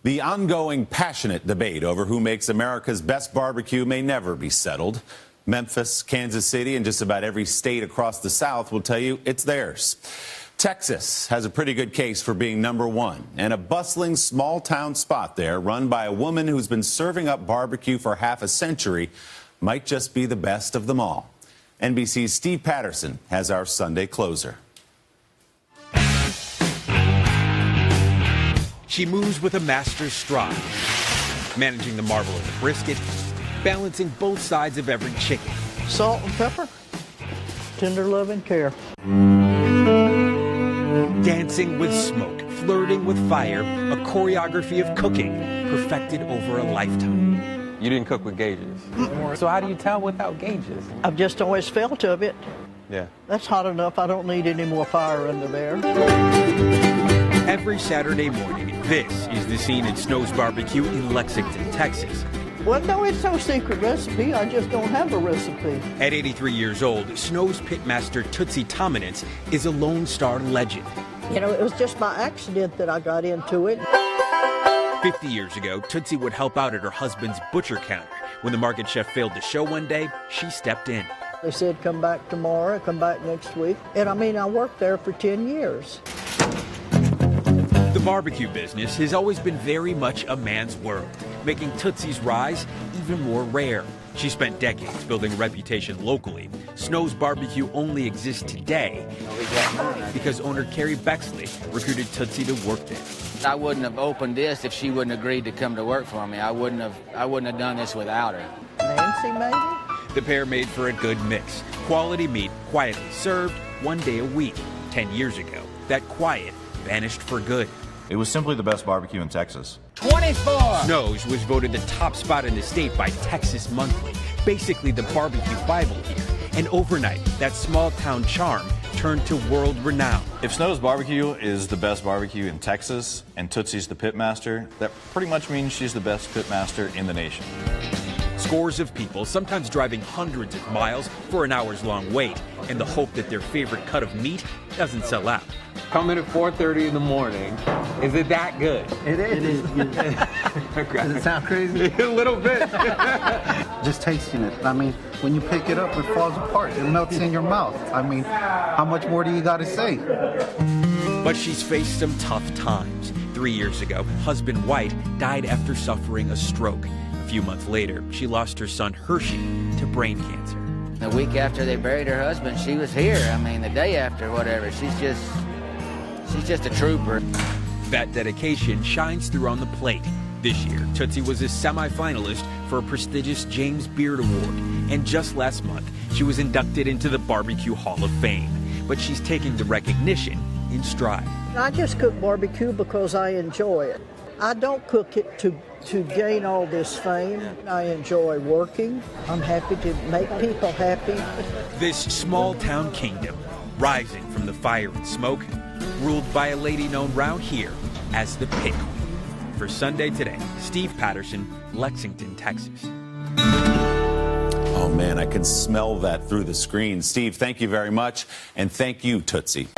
The ongoing passionate debate over who makes America's best barbecue may never be settled. Memphis, Kansas City, and just about every state across the South will tell you it's theirs. Texas has a pretty good case for being #1, and a bustling small-town spot there run by a woman who's been serving up barbecue for half a century might just be the best of them all. NBC's Steve Patterson has our Sunday closer. She moves with a master's stride, managing the marvel of the brisket, balancing both sides of every chicken. Salt and pepper, tender love and care. Dancing with smoke, flirting with fire, a choreography of cooking perfected over a lifetime. You didn't cook with gauges. So how do you tell without gauges? I've just always felt of it. Yeah. That's hot enough. I don't need any more fire under there. Every Saturday morning, this is the scene at Snow's Barbecue in Lexington, Texas. Well, no, it's no secret recipe. I just don't have a recipe. At 83 years old, Snow's Pitmaster Tootsie Tomanetz is a Lone Star legend. You know, it was just by accident that I got into it. 50 years ago, Tootsie would help out at her husband's butcher counter. When the market chef failed to show one day, she stepped in. They said, come back tomorrow, come back next week. And I mean, I worked there for 10 years. The barbecue business has always been very much a man's world, making Tootsie's rise even more rare. She spent decades building a reputation locally. Snow's Barbecue only exists today because owner Carrie Bexley recruited Tootsie to work there. I wouldn't have opened this if she wouldn't have agreed to come to work for me. I wouldn't have done this without her. Nancy, maybe? The pair made for a good mix. Quality meat, quietly served, 1 day a week. 10 years ago, that quiet vanished for good. It was simply the best barbecue in Texas. 24! Snow's was voted the top spot in the state by Texas Monthly, basically the barbecue Bible here. And overnight, that small town charm turned to world renown. If Snow's Barbecue is the best barbecue in Texas and Tootsie's the pitmaster, that pretty much means she's the best pitmaster in the nation. Scores of people, sometimes driving hundreds of miles for an hours-long wait, in the hope that their favorite cut of meat doesn't sell out. Come in at 4:30 in the morning. Is it that good? It is. Does it sound crazy? A little bit. Just tasting it. I mean, when you pick it up, it falls apart. It melts in your mouth. I mean, how much more do you got to say? But she's faced some tough times. 3 years ago, husband White died after suffering a stroke. A few months later, she lost her son Hershey to brain cancer. The week after they buried her husband, she was here. I mean, the day after, whatever. She's just a trooper. That dedication shines through on the plate. This year, Tootsie was a semi-finalist for a prestigious James Beard Award. And just last month, she was inducted into the Barbecue Hall of Fame. But she's taking the recognition in stride. I just cook barbecue because I enjoy it. I don't cook it to gain all this fame. I enjoy working. I'm happy to make people happy. This small town kingdom, rising from the fire and smoke, ruled by a lady known round here as the Pit Queen. For Sunday Today, Steve Patterson, Lexington, Texas. Oh man, I can smell that through the screen. Steve, thank you very much, and thank you, Tootsie.